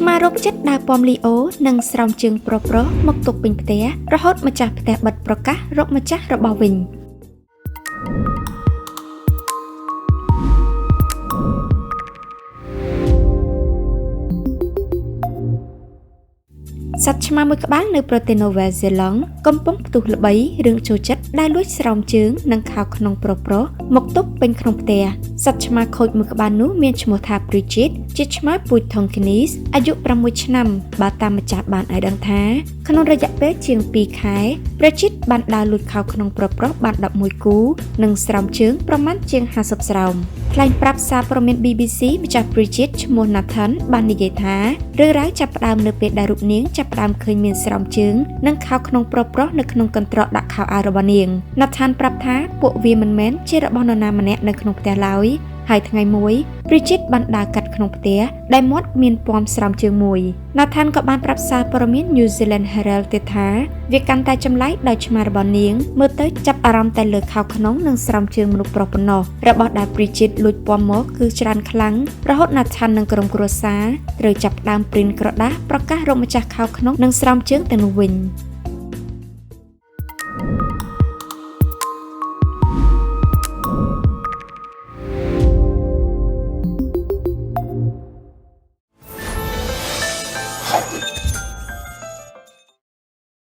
មารកចិត្តដើរពំលីអូនិងស្រោមជើងប្រប្រមកទុកពេញផ្ទះរហូតម្ចាស់ផ្ទះបិទប្រកាសរកម្ចាស់របស់វិញសត្វឆ្មាមួយក្បាលនៅប្រទេសនូវែលសេឡង់កំពុងផ្ទុះល្បីរឿងចូលចិត្តដែលលួចស្រោមជើងនិងខោក្នុងប្រមកទុកពេញក្នុងផ្ទះសត្វឆ្មាខូចមួយក្បាលនោះមានឈ្មោះថា Bridget ជាឆ្មាពូជ Tonkinese អាយុ6ឆ្នាំបើតាមម្ចាស់បានឲ្យដឹងថាក្នុងរយៈពេលជាង2ខែ Bridget បានដើរលួចខោក្នុងប្របាន11គូនិងស្រោមជើងប្រមាណជាង50ស្រោមថ្លែងប្រាប់សារព័ត៌មាន BBC ម្ចាស់ Bridget ឈ្មោះ Nathan បាននិយាយថារឿងរ៉ាវចាប់ផ្ដើមនៅពេលដែលរូបនាងចាប់ផ្ដើមឃើញមានស្រោមជើងនិងខោក្នុងប្រនៅក្នុងកន្ត្រកដាក់ខោអាវរបស់នាង Nathan ប្រាប់ថាពួកវាមិនមែនជារបស់នរណាម្នាក់នៅក្នុងផ្ទះឡើយហើយថ្ងៃមួយ Bridget បានដើរកាត់ក្នុងផ្ទះដែលមាត់មានពំស្រោមជើងមួយ Nathan ក៏បានប្រាប់សារព័ត៌មាន New Zealand Herald ទៀតថាវាកាន់តែចម្លែកដោយឆ្មារបស់នាងមើលទៅចាប់អារម្មណ៍តែលើខោក្នុងនិងស្រោមជើងមនុស្សប្រុសប៉ុណ្ណោះរបស់ដែល Bridget លួចពំមកគឺច្រើនខ្លាំងរហូត Nathan និងក្រុមគ្រួសារត្រូវចាប់ផ្ដើមព្រីនក្រដាសប្រកាសរកម្ចាស់ខោក្នុងនិងស្រោមជើងទាំងនោះវិញ